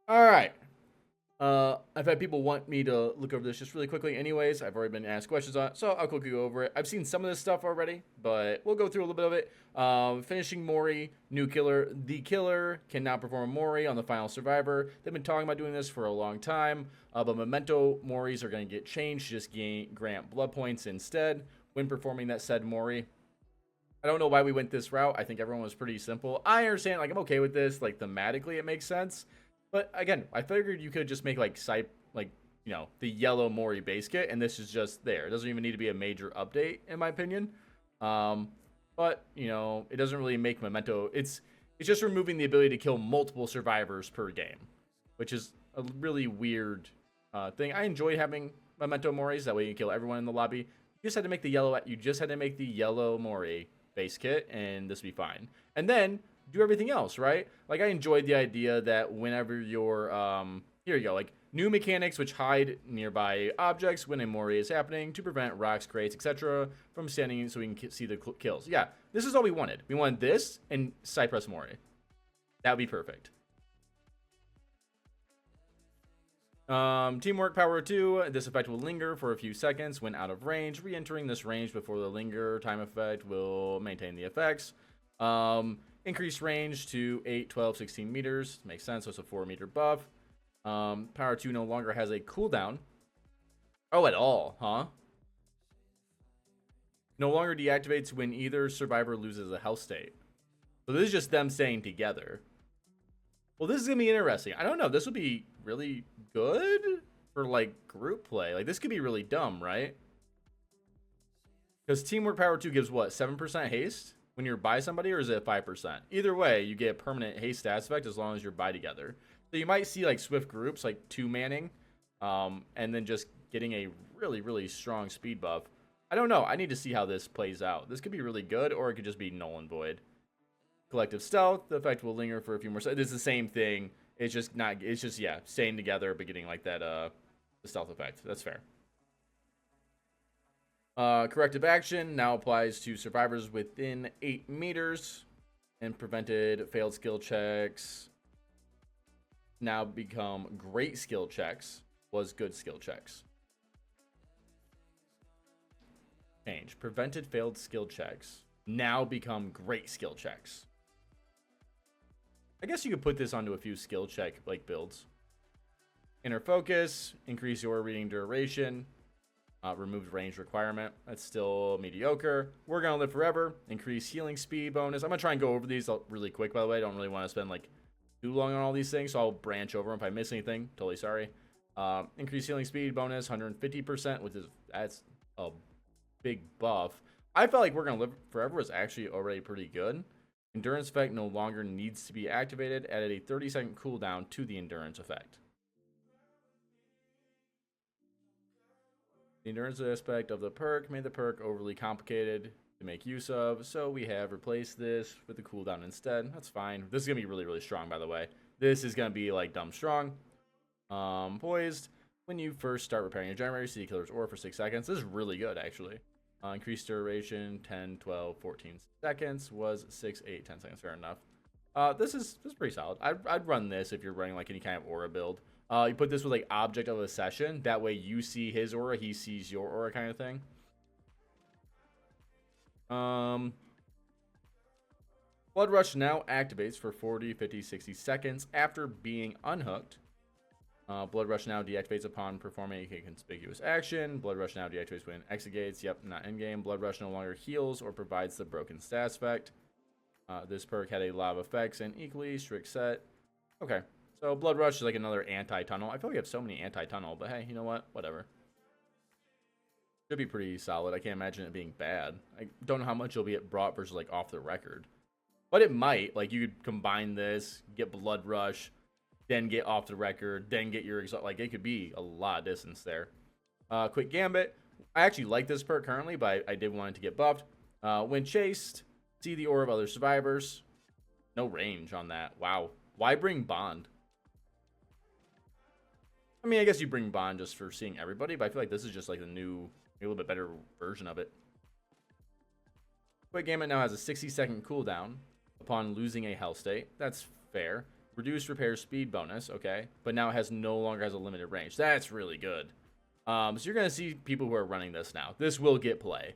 All right. I've had people want me to look over this just really quickly. Anyways, I've already been asked questions on it, so I'll quickly go over it. I've seen some of this stuff already, but we'll go through a little bit of it. Finishing Mori, new killer. The killer can now perform Mori on the final survivor. They've been talking about doing this for a long time, but Memento Moris are going to get changed to just grant blood points instead when performing that said Mori. I don't know why we went this route. I think everyone was pretty simple. I understand, like, I'm okay with this. Like, thematically, it makes sense. But again, I figured you could just make like the yellow Mori base kit, and this is just there. It doesn't even need to be a major update, in my opinion. But it doesn't really make Memento. It's just removing the ability to kill multiple survivors per game, which is a really weird thing. I enjoy having Memento Moris. That way you can kill everyone in the lobby. You just had to make the yellow Mori base kit, and this would be fine. And then do everything else, right? Like, I enjoyed the idea that whenever you're here you go, like new mechanics which hide nearby objects when a Mori is happening to prevent rocks, crates, etc. from standing so we can see the kills. Yeah, this is all we wanted. We wanted this and Cypress Mori. That would be perfect. Teamwork Power 2. This effect will linger for a few seconds when out of range. Re-entering this range before the linger time effect will maintain the effects. Increased range to 8, 12, 16 meters. Makes sense. So it's a 4-meter buff. Power 2 no longer has a cooldown. Oh, at all, huh? No longer deactivates when either survivor loses a health state. So this is just them staying together. Well, this is going to be interesting. I don't know. This would be really good for, like, group play. Like, this could be really dumb, right? Because Teamwork Power 2 gives, what, 7% haste when you're by somebody, or is it 5%? Either way, you get permanent haste stats effect as long as you're by together. So you might see, like, swift groups, like 2-manning, and then just getting a really, really strong speed buff. I don't know. I need to see how this plays out. This could be really good, or it could just be null and void. Collective Stealth. The effect will linger for a few more seconds. It's the same thing. It's just not. It's just, yeah, staying together, but getting like that the stealth effect. That's fair. Corrective action now applies to survivors within 8 meters, and prevented failed skill checks now become great skill checks. Was good skill checks. Change. Prevented failed skill checks now become great skill checks. I guess you could put this onto a few skill check like builds. Inner focus, increase your reading duration, removed range requirement. That's still mediocre. We're gonna live forever. Increase healing speed bonus. I'm gonna try and go over these really quick, by the way. I don't really want to spend like too long on all these things, so I'll branch over them if I miss anything. Totally sorry. Increase healing speed bonus 150%, which is that's a big buff. I felt like We're Gonna Live Forever was actually already pretty good. Endurance effect no longer needs to be activated. Added a 30-second cooldown to the endurance effect. The endurance aspect of the perk made the perk overly complicated to make use of, so we have replaced this with the cooldown instead. That's fine. This is going to be really, really strong, by the way. This is going to be, like, dumb strong. Poised. When you first start repairing your generator, see the killer's aura for 6 seconds. This is really good, actually. Increased duration 10, 12, 14 seconds was 6, 8, 10 seconds. Fair enough. This is pretty solid. I'd run this if you're running like any kind of aura build. You put this with like object of a session. That way you see his aura, he sees your aura, kind of thing. Blood Rush now activates for 40, 50, 60 seconds after being unhooked. Blood Rush now deactivates upon performing a conspicuous action. Blood Rush now deactivates when it exegates. Yep, not in-game. Blood Rush no longer heals or provides the broken stats effect. This perk had a lot of effects and equally strict set. Okay, so Blood Rush is like another anti-tunnel. I feel like we have so many anti-tunnel, but hey, you know what? Whatever. Should be pretty solid. I can't imagine it being bad. I don't know how much it'll be brought versus like off the record. But it might. Like, you could combine this, get Blood Rush, then get off the record, then get your exalt. Like, it could be a lot of distance there. Quick Gambit. I actually like this perk currently, but I did want it to get buffed. When chased, see the aura of other survivors. No range on that. Wow. Why bring Bond? I mean, I guess you bring Bond just for seeing everybody, but I feel like this is just like the new, a little bit better version of it. Quick Gambit now has a 60-second cooldown upon losing a health state. That's fair. reduced repair speed bonus, okay, but now it has no longer has a limited range. That's really good. So you're gonna see people who are running this now. This will get play.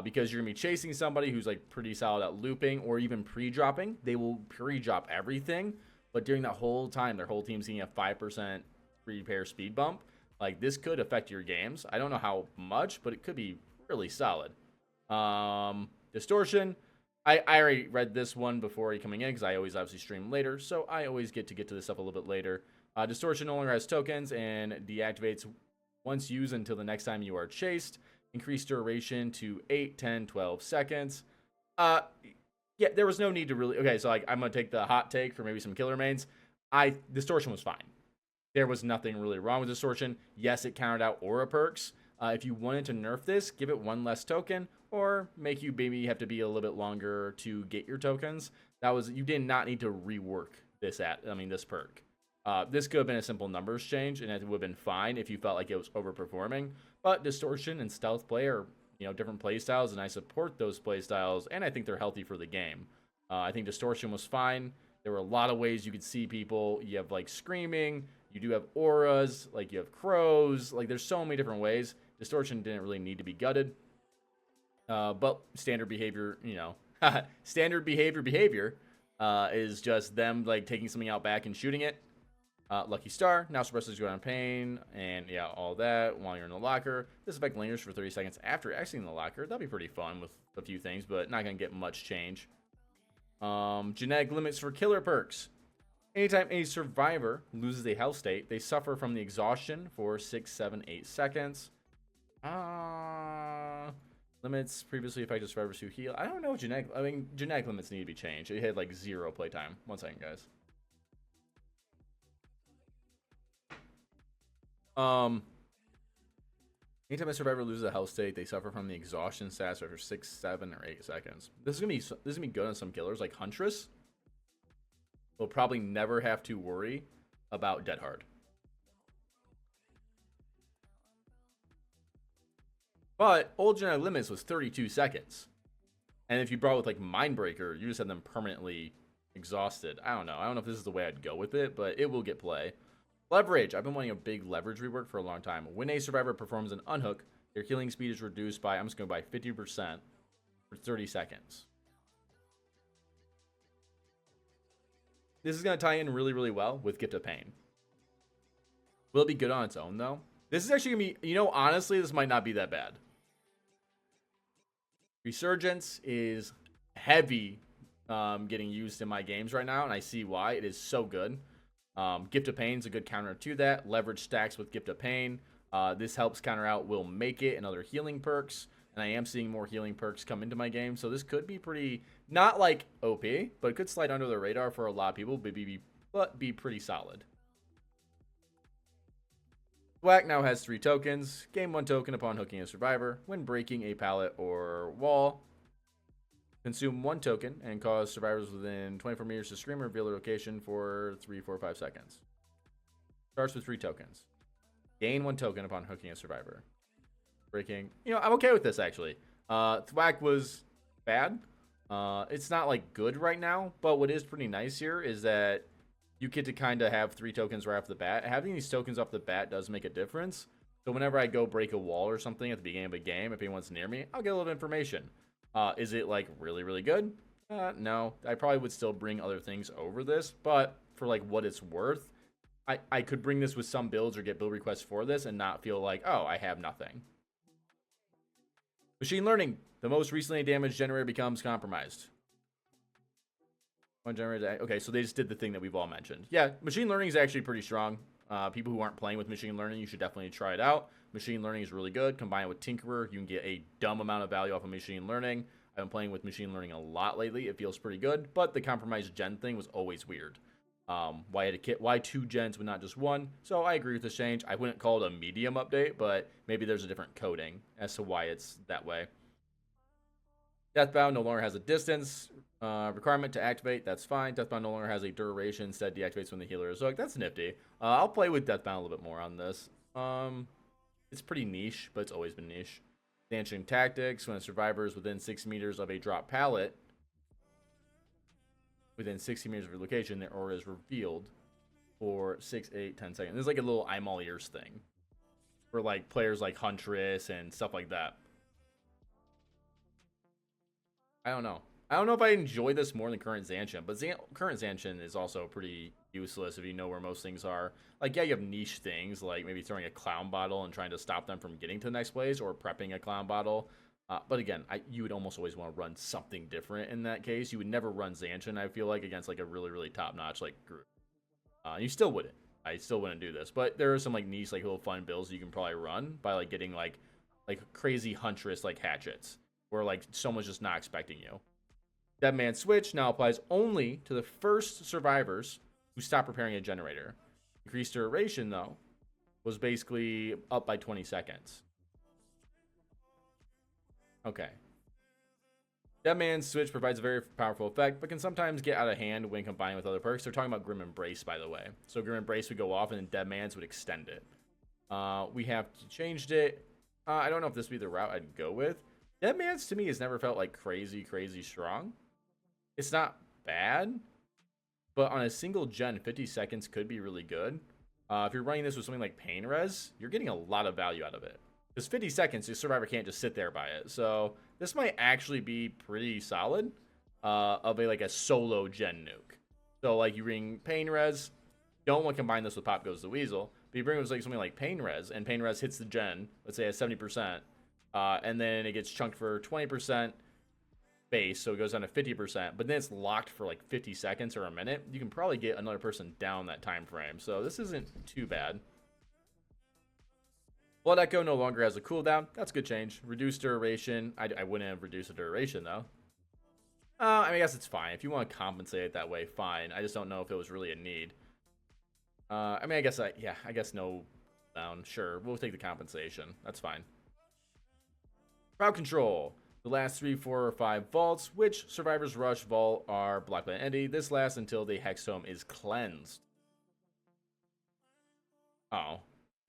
Because you're gonna be chasing somebody who's like pretty solid at looping or even pre-dropping. They will pre-drop everything, but during that whole time, their whole team's getting a 5% repair speed bump. Like, this could affect your games. I don't know how much, but it could be really solid. Distortion. I already read this one before coming in because I always obviously stream later, so I always get to this stuff a little bit later. Distortion no longer has tokens and deactivates once used until the next time you are chased. Increased duration to 8, 10, 12 seconds. Yeah, there was no need to really... Okay, so like I'm going to take the hot take for maybe some killer mains. Distortion was fine. There was nothing really wrong with Distortion. Yes, it countered out aura perks. If you wanted to nerf this, give it one less token or make you maybe have to be a little bit longer to get your tokens. You did not need to rework this perk. This could have been a simple numbers change, and it would have been fine if you felt like it was overperforming. But Distortion and Stealth play are, different play styles, and I support those play styles, and I think they're healthy for the game. I think Distortion was fine. There were a lot of ways you could see people. You have, like, Screaming. You do have auras. Like, you have crows. Like, there's so many different ways. Distortion didn't really need to be gutted. But standard behavior, standard behavior is just them, like, taking something out back and shooting it. Lucky Star, now suppresses you on pain, and yeah, all that while you're in the locker. This effect lingers for 30 seconds after exiting the locker. That'll be pretty fun with a few things, but not going to get much change. Genetic limits for killer perks. Anytime a survivor loses a health state, they suffer from the exhaustion for 6, 7, 8 seconds. Limits previously affected survivors who heal. I don't know genetic limits need to be changed. It had like 0 playtime. 1 second, guys. Anytime a survivor loses a health state, they suffer from the exhaustion stats after 6, 7, or 8 seconds. This is gonna be good on some killers like Huntress. Will probably never have to worry about Dead Hard. But old genetic limits was 32 seconds, and if you brought with like Mindbreaker, you just had them permanently exhausted. I don't know if this is the way I'd go with it, but it will get play. Leverage. I've been wanting a big leverage rework for a long time. When a survivor performs an unhook, their healing speed is reduced by, I'm just going to by 50% for 30 seconds. This is going to tie in really, really well with Gift of Pain. Will it be good on its own, though? This is actually going to be, honestly, this might not be that bad. Resurgence is heavy getting used in my games right now, and I see why. It is so good. Gift of Pain is a good counter to that. Leverage stacks with Gift of Pain. This helps counter out Will Make It and other healing perks. And I am seeing more healing perks come into my game. So this could be pretty, not like OP, but it could slide under the radar for a lot of people, but be pretty solid. Thwack now has 3 tokens. Gain 1 token upon hooking a survivor. When breaking a pallet or wall, consume 1 token and cause survivors within 24 meters to scream or reveal their location for 3, 4, 5 seconds. Starts with 3 tokens. Gain 1 token upon hooking a survivor. Breaking. I'm okay with this, actually. Thwack was bad. It's not, like, good right now, but what is pretty nice here is that you get to kind of have 3 tokens right off the bat. Having these tokens off the bat does make a difference. So whenever I go break a wall or something at the beginning of a game, if anyone's near me, I'll get a little information. Is it, like, really, really good? No. I probably would still bring other things over this, but for, like, what it's worth, I could bring this with some builds or get build requests for this and not feel like, oh, I have nothing. Machine Learning. The most recently damaged generator becomes compromised. One generator. Okay, so they just did the thing that we've all mentioned. Yeah, Machine Learning is actually pretty strong. People who aren't playing with Machine Learning, you should definitely try it out. Machine Learning is really good. Combined with Tinkerer, you can get a dumb amount of value off of Machine Learning. I've been playing with Machine Learning a lot lately. It feels pretty good, but the compromised gen thing was always weird. Why 2 gens but not just 1? So I agree with this change. I wouldn't call it a medium update, but maybe there's a different coding as to why it's that way. Deathbound no longer has a distance requirement to activate. That's fine. Deathbound no longer has a duration. Instead, deactivates when the healer is hooked. That's nifty. I'll play with Deathbound a little bit more on this. It's pretty niche, but it's always been niche. Stanchion tactics. When a survivor is within 6 meters of a drop pallet, within 60 meters of your location, their aura is revealed for 6, 8, 10 seconds. There's like a little I'm all ears thing for like players like Huntress and stuff like that. I don't know. I don't know if I enjoy this more than current Zancian, but current Zancian is also pretty useless if you know where most things are. Like, yeah, you have niche things, like maybe throwing a clown bottle and trying to stop them from getting to the next place, or prepping a clown bottle. But again, you would almost always want to run something different in that case. You would never run Zancian, I feel like, against like a really, really top-notch like group. You still wouldn't. I still wouldn't do this. But there are some like niche, like little fun builds you can probably run by like getting like crazy Huntress like hatchets, where like someone's just not expecting you. Dead Man Switch now applies only to the first survivors who stop repairing a generator. Increased duration, though, was basically up by 20 seconds. Okay. Dead Man Switch provides a very powerful effect, but can sometimes get out of hand when combined with other perks. They're talking about Grim Embrace, by the way. So Grim Embrace would go off, and then Dead Man's would extend it. We have changed it. I don't know if this would be the route I'd go with. Dead Man's, to me, has never felt like crazy, crazy strong. It's not bad, but on a single gen, 50 seconds could be really good. If you're running this with something like Pain Res, you're getting a lot of value out of it. Because 50 seconds, your survivor can't just sit there by it. So this might actually be pretty solid of a solo gen nuke. So like you bring Pain Res, don't want to combine this with Pop Goes the Weasel, but you bring it with like something like Pain Res, and Pain Res hits the gen, let's say at 70%, and then it gets chunked for 20%. Base, so it goes down to 50%, but then it's locked for like 50 seconds or a minute. You can probably get another person down that time frame, so this isn't too bad. Blood Echo no longer has a cooldown. That's a good change. Reduced duration. I wouldn't have reduced the duration though. I mean, I guess it's fine if you want to compensate it that way. Fine. I just don't know if it was really a need. I mean, I guess no down. Sure, we'll take the compensation. That's fine. Crowd control. The last 3, 4, or 5 vaults, which survivors rush vault, are blocked by an entity. This lasts until the Hextome is cleansed. Oh.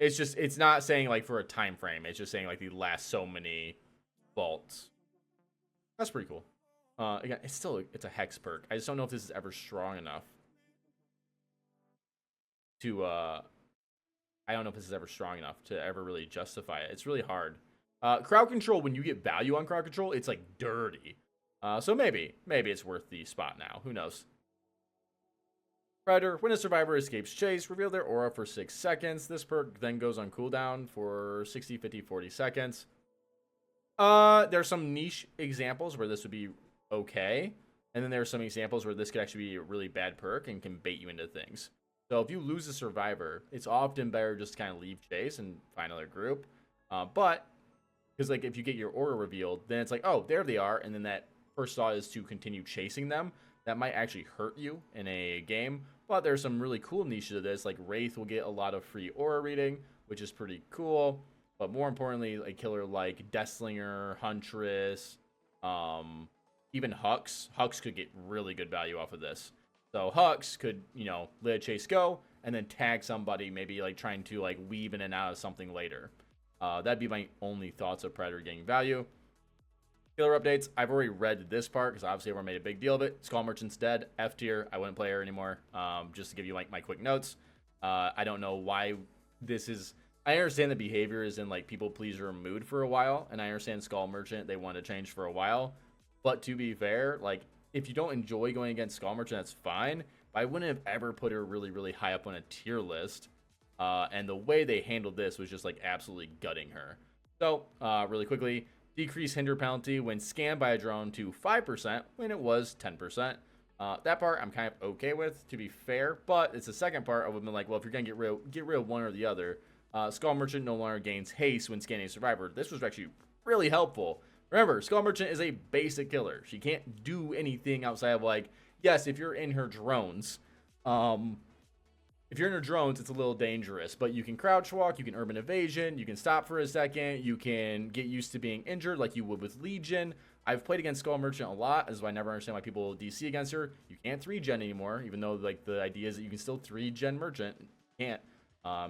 It's not saying like for a time frame. It's just saying like the last so many vaults. That's pretty cool. Again, it's a hex perk. I just don't know if this is ever strong enough to I don't know if this is ever strong enough to ever really justify it. It's really hard. Crowd control, when you get value on crowd control, it's like dirty. So maybe it's worth the spot now. Who knows? Predator, when a survivor escapes chase, reveal their aura for 6 seconds. This perk then goes on cooldown for 60, 50, 40 seconds. There's some niche examples where this would be okay. And then there are some examples where this could actually be a really bad perk and can bait you into things. So if you lose a survivor, it's often better just to kind of leave chase and find another group. But because like if you get your aura revealed, then it's like, oh, there they are, and then that first thought is to continue chasing them. That might actually hurt you in a game. But there's some really cool niches to this. Like Wraith will get a lot of free aura reading, which is pretty cool. But more importantly, a killer like Deathslinger, Huntress, even Hux. Hux could get really good value off of this. So Hux could, let a chase go and then tag somebody, maybe like trying to like weave in and out of something later. That'd be my only thoughts of Predator getting value. Killer updates. I've already read this part because obviously everyone made a big deal of it. Skull Merchant's dead. F tier. I wouldn't play her anymore. Just to give you like my quick notes. I don't know why this is. I understand the behavior is in like people pleaser mood for a while, and I understand Skull Merchant they want to change for a while. But to be fair, like if you don't enjoy going against Skull Merchant, that's fine. But I wouldn't have ever put her really, really high up on a tier list. And the way they handled this was just like absolutely gutting her. So really quickly, decrease hinder penalty when scanned by a drone to 5% when it was 10%. That part I'm kind of okay with, to be fair, but it's the second part I would have been like, well, if you're gonna get rid of one or the other. Skull Merchant no longer gains haste when scanning a survivor. This was actually really helpful. Remember, Skull Merchant is a basic killer. She can't do anything outside of like, yes, if you're in her drones, if you're in her drones, it's a little dangerous, but you can crouch walk, you can urban evasion, you can stop for a second, you can get used to being injured like you would with Legion. I've played against Skull Merchant a lot. This is why I never understand why people DC against her. You can't 3-gen anymore, even though like the idea is that you can still 3-gen Merchant. You can't.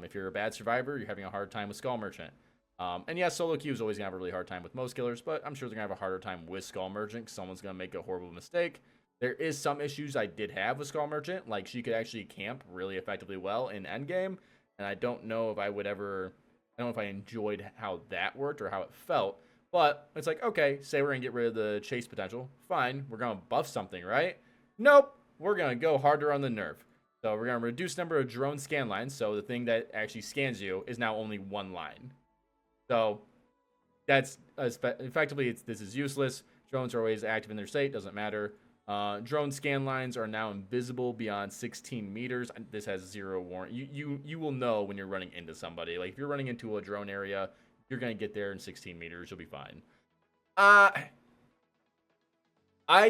If you're a bad survivor, you're having a hard time with Skull Merchant. And yes, solo queue is always going to have a really hard time with most killers, but I'm sure they're going to have a harder time with Skull Merchant because someone's going to make a horrible mistake. There is some issues I did have with Skull Merchant, like she could actually camp really effectively well in endgame, and I don't know if I would ever, I don't know if I enjoyed how that worked or how it felt, but it's like, okay, say we're gonna get rid of the chase potential, fine, we're gonna buff something, right? Nope, we're gonna go harder on the nerf. So we're gonna reduce number of drone scan lines, so the thing that actually scans you is now only one line. So that's effectively, this is useless. Drones are always active in their state, doesn't matter. Drone scan lines are now invisible beyond 16 meters. This has zero warrant. You will know when you're running into somebody. Like if you're running into a drone area, you're gonna get there in 16 meters. You'll be fine. I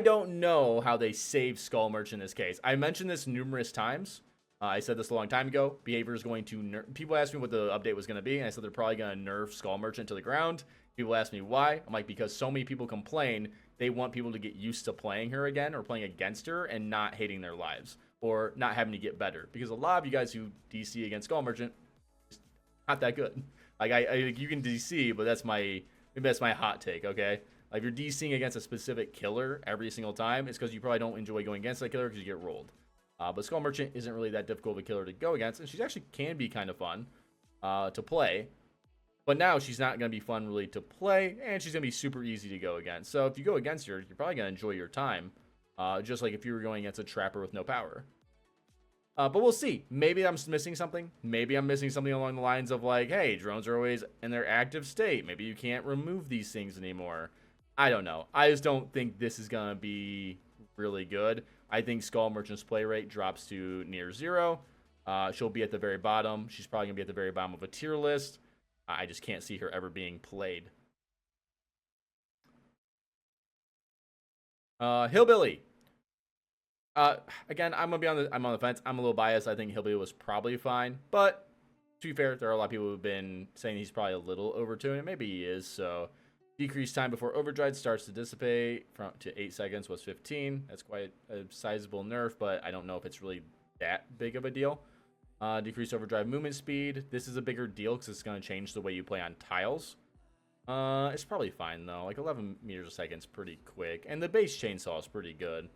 don't know how they save Skull Merch in this case. I mentioned this numerous times. I said this a long time ago. Behavior is going to nerf. People asked me what the update was going to be, and I said they're probably going to nerf Skull Merchant to the ground. People ask me why. I'm like, because so many people complain they want people to get used to playing her again or playing against her and not hating their lives or not having to get better. Because a lot of you guys who DC against Skull Merchant is not that good. Like you can DC, but maybe that's my hot take. Okay, like if you're DCing against a specific killer every single time, it's because you probably don't enjoy going against that killer because you get rolled. But Skull Merchant isn't really that difficult of a killer to go against, and she actually can be kind of fun to play. But now she's not going to be fun really to play, and she's going to be super easy to go against. So if you go against her, you're probably going to enjoy your time, just like if you were going against a trapper with no power. But we'll see. Maybe I'm missing something. Maybe I'm missing something along the lines of like, hey, drones are always in their active state. Maybe you can't remove these things anymore. I don't know. I just don't think this is going to be really good. I think Skull Merchant's play rate drops to near 0. She'll be at the very bottom. She's probably going to be at the very bottom of a tier list. I just can't see her ever being played. Hillbilly. Again, I'm on the fence. I'm a little biased. I think Hillbilly was probably fine, but to be fair, there are a lot of people who've been saying he's probably a little overtuned, and maybe he is. So, decreased time before overdrive starts to dissipate to 8 seconds was 15. That's quite a sizable nerf, but I don't know if it's really that big of a deal. Decreased overdrive movement speed. This is a bigger deal because it's going to change the way you play on tiles. It's probably fine though. Like 11 meters a second is pretty quick, and the base chainsaw is pretty good.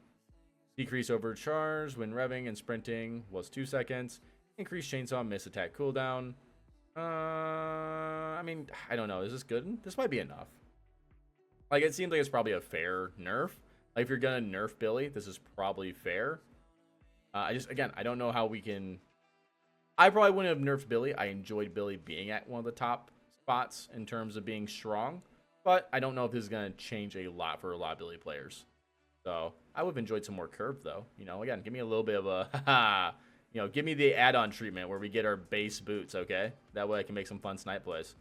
Decrease overcharge when revving and sprinting was 2 seconds. Increased chainsaw miss attack cooldown. I mean, I don't know. Is this good? This might be enough. Like, it seems like it's probably a fair nerf. Like, if you're gonna nerf Billy, this is probably fair. Again, I don't know how we can. I probably wouldn't have nerfed Billy. I enjoyed Billy being at one of the top spots in terms of being strong, but I don't know if this is gonna change a lot for a lot of Billy players. So I would have enjoyed some more curve though. You know, again, give me a little bit of a, you know, give me the add-on treatment where we get our base boots, okay? That way I can make some fun snipe plays.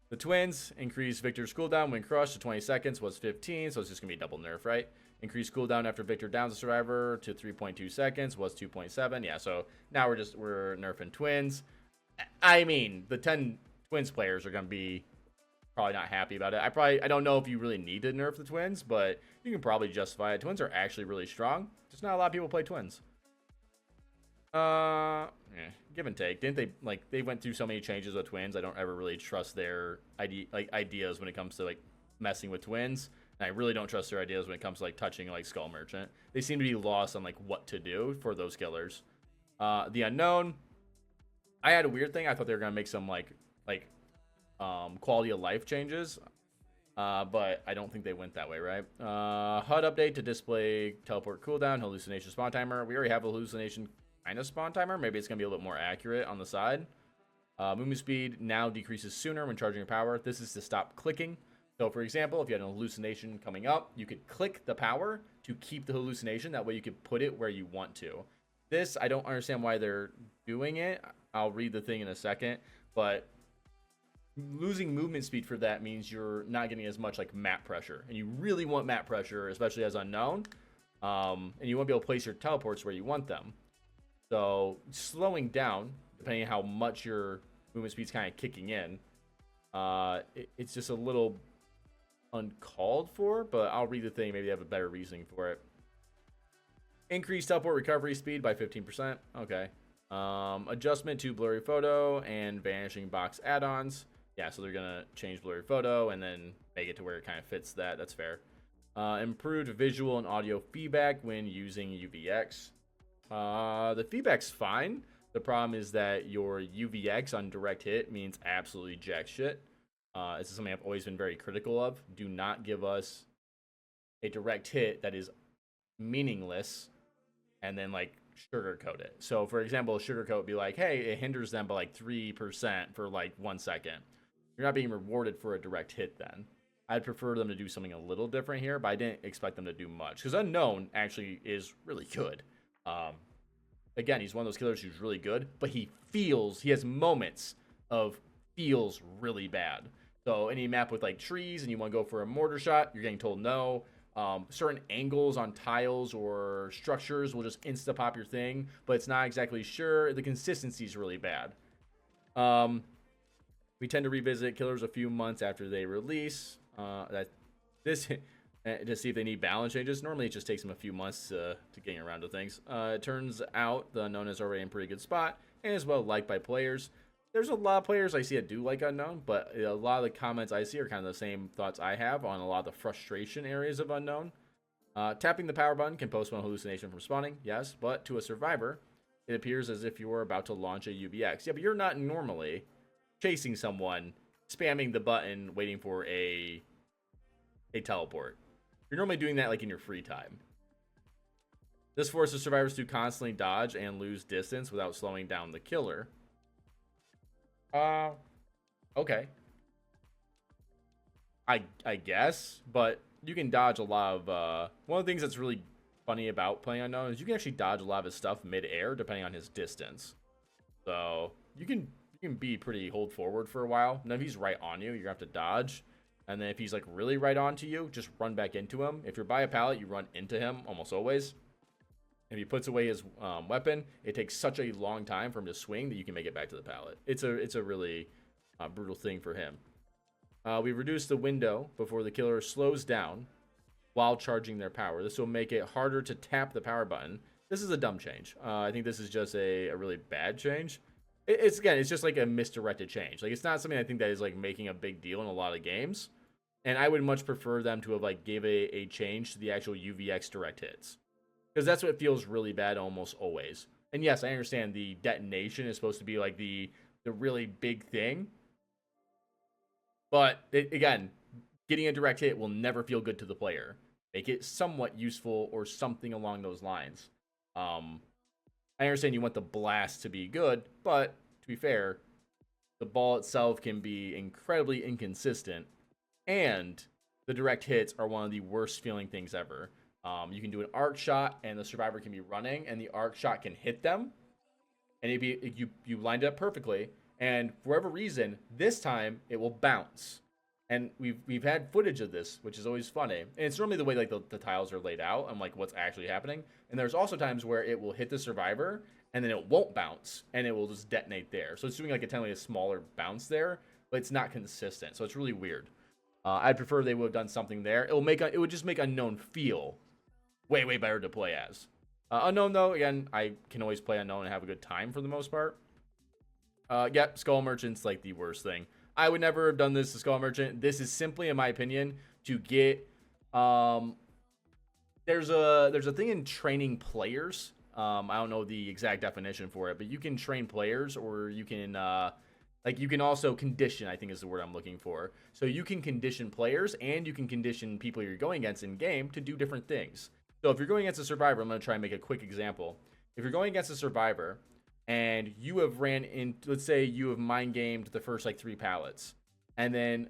The twins increased Victor's cooldown when crushed to 20 seconds was 15, so it's just gonna be a double nerf, right? Increased cooldown after Victor downs a survivor to 3.2 seconds was 2.7. Yeah, so now we're nerfing twins. I mean, the 10 twins players are gonna be probably not happy about it. I don't know if you really need to nerf the twins, but you can probably justify it. Twins are actually really strong. Just not a lot of people play twins. Give and take. Didn't they went through so many changes with twins? I don't ever really trust their ideas when it comes to like messing with twins. And I really don't trust their ideas when it comes to like touching like Skull Merchant. They seem to be lost on like what to do for those killers. The unknown. I had a weird thing. I thought they were gonna make some like quality of life changes, but I don't think they went that way, right? HUD update to display teleport cooldown, hallucination spawn timer. We already have a hallucination kind of spawn timer. Maybe it's gonna be a little bit more accurate on the side. Movement speed now decreases sooner when charging your power. This is to stop clicking. So for example, if you had an hallucination coming up, you could click the power to keep the hallucination. That way you could put it where you want to. This, I don't understand why they're doing it. I'll read the thing in a second, but losing movement speed for that means you're not getting as much like map pressure, and you really want map pressure, especially as unknown, and you won't be able to place your teleports where you want them. So slowing down, depending on how much your movement speed's kind of kicking in, it's just a little uncalled for, but I'll read the thing. Maybe they have a better reasoning for it. Increased teleport recovery speed by 15%. Okay. Adjustment to blurry photo and vanishing box add-ons. Yeah, so they're gonna change blurry photo and then make it to where it kind of fits that. That's fair. Improved visual and audio feedback when using UVX. The feedback's fine. The problem is that your UVX on direct hit means absolutely jack shit. This is something I've always been very critical of. Do not give us a direct hit that is meaningless and then like sugarcoat it. So for example, sugarcoat would be like, hey, it hinders them by like 3% for like 1 second. You're not being rewarded for a direct hit then. I'd prefer them to do something a little different here, but I didn't expect them to do much. Because Unknown actually is really good. Again, he's one of those killers who's really good, but he has moments of feels really bad. So any map with like trees and you want to go for a mortar shot, you're getting told no. Certain angles on tiles or structures will just insta-pop your thing, but it's not exactly sure. The consistency is really bad. We tend to revisit killers a few months after they release. To see if they need balance changes. Normally it just takes them a few months to getting around to things. It turns out the Unknown is already in a pretty good spot and is well liked by players. There's a lot of players I see that do like Unknown, but a lot of the comments I see are kind of the same thoughts I have on a lot of the frustration areas of Unknown. Tapping the power button can postpone hallucination from spawning, yes, but to a survivor, it appears as if you're about to launch a UVX. Yeah, but you're not normally chasing someone, spamming the button, waiting for a teleport. You're normally doing that like in your free time. This forces survivors to constantly dodge and lose distance without slowing down the killer. Okay. I guess, but you can dodge a lot of one of the things that's really funny about playing Unknown is you can actually dodge a lot of his stuff mid-air depending on his distance. So you can be pretty hold forward for a while. Now if he's right on you, you're gonna have to dodge. And then if he's like really right onto you, just run back into him. If you're by a pallet, you run into him almost always. If he puts away his weapon, it takes such a long time for him to swing that you can make it back to the pallet. It's a really brutal thing for him. We reduced the window before the killer slows down while charging their power. This will make it harder to tap the power button. This is a dumb change. I think this is just a really bad change. It's just like a misdirected change. Like it's not something I think that is like making a big deal in a lot of games. And I would much prefer them to have like gave a change to the actual UVX direct hits. Because that's what feels really bad almost always. And yes, I understand the detonation is supposed to be like the really big thing. But again, getting a direct hit will never feel good to the player. Make it somewhat useful or something along those lines. I understand you want the blast to be good, but to be fair, the ball itself can be incredibly inconsistent. And the direct hits are one of the worst feeling things ever. You can do an arc shot, and the survivor can be running, and the arc shot can hit them. And you lined it up perfectly, and for whatever reason, this time it will bounce. And we've had footage of this, which is always funny. And it's normally the way like the tiles are laid out and like what's actually happening. And there's also times where it will hit the survivor, and then it won't bounce, and it will just detonate there. So it's doing like a smaller bounce there, but it's not consistent. So it's really weird. I'd prefer they would have done something there. It would just make Unknown feel way better to play as. Unknown though, again, I can always play Unknown and have a good time for the most part. Yep, Skull Merchant's like the worst thing. I would never have done this to Skull Merchant. This is simply, in my opinion, to get there's a thing in training players. I don't know the exact definition for it, but you can train players, or you can you can also condition, I think is the word I'm looking for. So you can condition players, and you can condition people you're going against in game to do different things. So if you're going against a survivor, I'm going to try and make a quick example. If you're going against a survivor and you have ran in, let's say you have mind gamed the first like 3 pallets, and then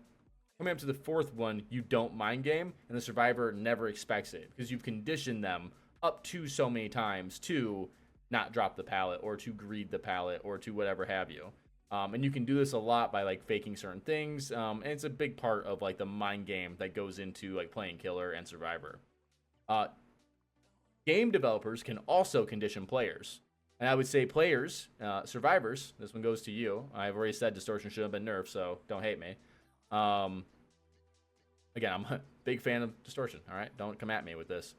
coming up to the 4th one, you don't mind game, and the survivor never expects it because you've conditioned them up to so many times to not drop the pallet, or to greed the pallet, or to whatever have you. And you can do this a lot by like faking certain things, and it's a big part of like the mind game that goes into like playing killer and survivor. Game developers can also condition players, and I would say players, survivors. This one goes to you. I've already said distortion should have been nerfed, so don't hate me. Again, I'm a big fan of distortion. All right, don't come at me with this.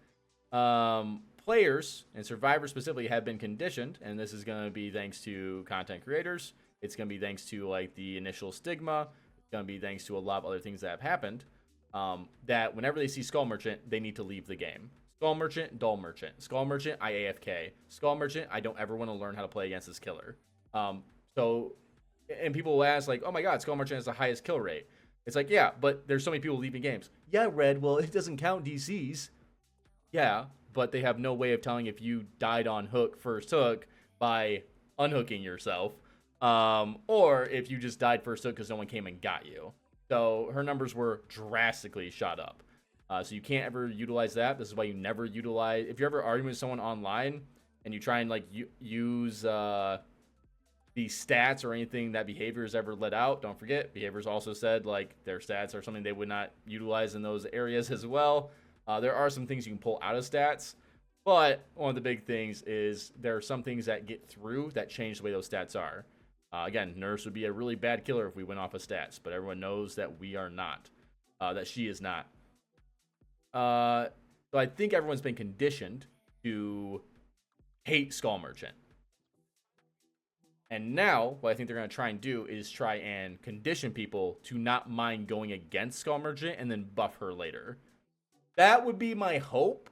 Players and survivors specifically have been conditioned, and this is going to be thanks to content creators. It's going to be thanks to like the initial stigma. It's going to be thanks to a lot of other things that have happened. that whenever they see Skull Merchant, they need to leave the game. Skull Merchant, Dull Merchant. Skull Merchant, I AFK. Skull Merchant, I don't ever want to learn how to play against this killer. And people will ask, like, oh my god, Skull Merchant has the highest kill rate. It's like, yeah, but there's so many people leaving games. Yeah, Red, well, it doesn't count DCs. Yeah, but they have no way of telling if you died on hook first hook by unhooking yourself, or if you just died first hook because no one came and got you. So her numbers were drastically shot up. So you can't ever utilize that. This is why you never utilize, if you're ever arguing with someone online and you try and like use the stats or anything that behavior has ever let out, don't forget behaviors also said like their stats are something they would not utilize in those areas as well. There are some things you can pull out of stats, but one of the big things is there are some things that get through that change the way those stats are. Again, Nurse would be a really bad killer if we went off of stats, but everyone knows that we are not, that she is not. So I think everyone's been conditioned to hate Skull Merchant. And now, what I think they're going to try and do is try and condition people to not mind going against Skull Merchant and then buff her later. That would be my hope.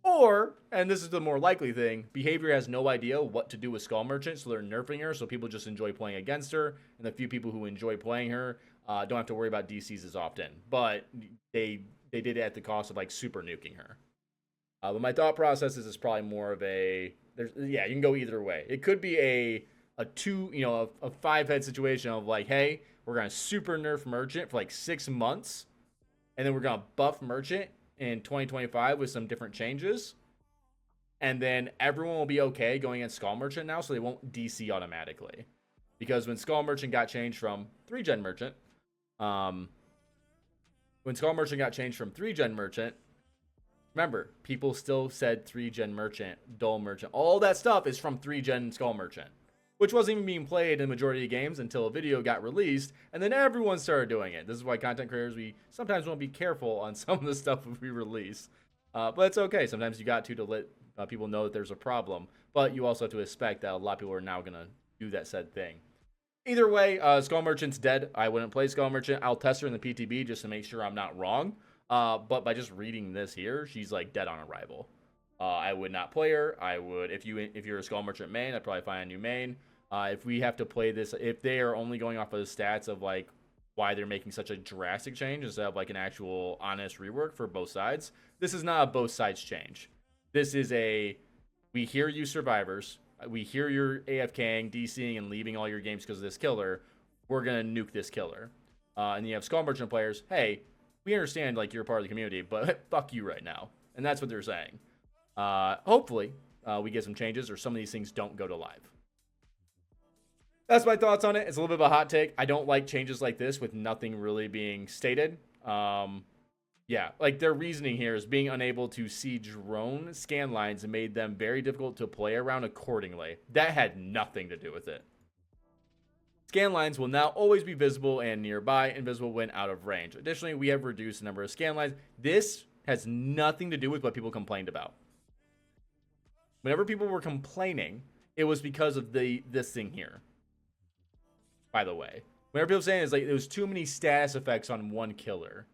Or, and this is the more likely thing, behavior has no idea what to do with Skull Merchant, so they're nerfing her, so people just enjoy playing against her, and the few people who enjoy playing her don't have to worry about DCs as often. But they did it at the cost of like super nuking her. But my thought process is it's probably more of a, you can go either way. It could be a 5-head situation of like, hey, we're gonna super nerf Merchant for like 6 months, and then we're gonna buff Merchant in 2025 with some different changes, and then everyone will be okay going against Skull Merchant now, so they won't DC automatically. Because when Skull Merchant got changed from 3-gen Merchant, remember, people still said 3-gen Merchant, Dull Merchant. All that stuff is from 3-gen Skull Merchant, which wasn't even being played in the majority of games until a video got released, and then everyone started doing it. This is why content creators, we sometimes want to be careful on some of the stuff we release. But it's okay. Sometimes you got to let people know that there's a problem, but you also have to expect that a lot of people are now going to do that said thing. Either way, Skull Merchant's dead. I wouldn't play Skull Merchant. I'll test her in the PTB just to make sure I'm not wrong. But by just reading this here, she's like dead on arrival. I would not play her. I would, if you're a Skull Merchant main, I'd probably find a new main. If we have to play this, if they are only going off of the stats of like why they're making such a drastic change instead of like an actual honest rework for both sides, this is not a both sides change. This is we hear you survivors, we hear you're AFKing, DCing, and leaving all your games because of this killer. We're gonna nuke this killer. And you have Skull Merchant players, hey, we understand like you're part of the community, but fuck you right now. And that's what they're saying. Hopefully, we get some changes or some of these things don't go to live. That's my thoughts on it. It's a little bit of a hot take. I don't like changes like this with nothing really being stated. Yeah, like their reasoning here is being unable to see drone scan lines made them very difficult to play around accordingly. That had nothing to do with it. Scan lines will now always be visible and nearby, invisible when out of range. Additionally, we have reduced the number of scan lines. This has nothing to do with what people complained about. Whenever people were complaining, it was because of this thing here. By the way, whenever people saying is like there was too many status effects on one killer,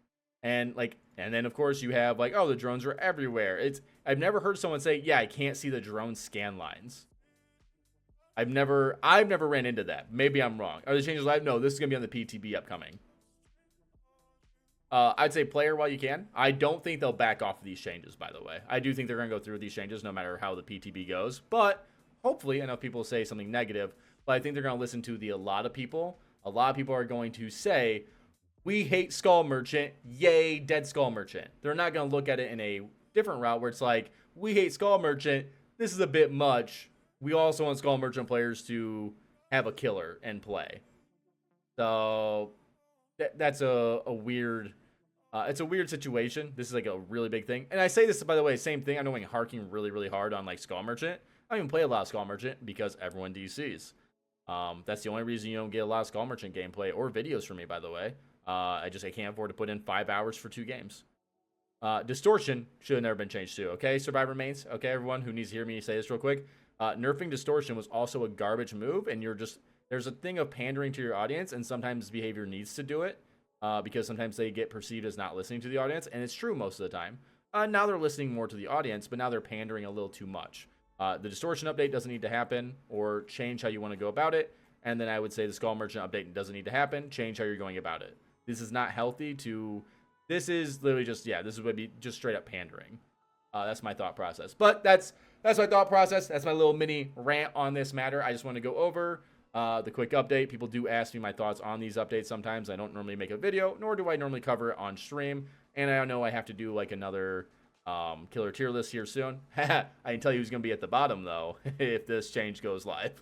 and then of course you have like, oh, the drones are everywhere. I've never heard someone say, yeah, I can't see the drone scan lines. I've never ran into that. Maybe I'm wrong. Are the changes live? No, this is gonna be on the PTB upcoming. I'd say play her while you can. I don't think they'll back off of these changes, by the way. I do think they're gonna go through these changes no matter how the PTB goes. But hopefully, I know people say something negative, but I think they're gonna listen to a lot of people. A lot of people are going to say, we hate Skull Merchant, yay, dead Skull Merchant. They're not gonna look at it in a different route where it's like, we hate Skull Merchant, this is a bit much. We also want Skull Merchant players to have a killer and play. So that's a weird, it's a weird situation. This is like a really big thing. And I say this, by the way, same thing. I know I'm harking really, really hard on like Skull Merchant. I don't even play a lot of Skull Merchant because everyone DCs. That's the only reason you don't get a lot of Skull Merchant gameplay or videos from me, by the way. I can't afford to put in 5 hours for 2 games. Distortion should have never been changed too. Okay, Survivor mains. Okay, everyone who needs to hear me say this real quick. Nerfing Distortion was also a garbage move, and there's a thing of pandering to your audience, and sometimes behavior needs to do it. because sometimes they get perceived as not listening to the audience, and it's true most of the time. Now they're listening more to the audience, but now they're pandering a little too much. The distortion update doesn't need to happen, or change how you want to go about it. And then I would say the Skull Merchant update doesn't need to happen. Change how you're going about it. This is not healthy to... This is literally just, yeah, this would be just straight up pandering. That's my thought process. But that's my thought process. That's my little mini rant on this matter. I just want to go over the quick update. People do ask me my thoughts on these updates sometimes. I don't normally make a video, nor do I normally cover it on stream. And I know I have to do like another killer tier list here soon. I can tell you who's going to be at the bottom, though, if this change goes live.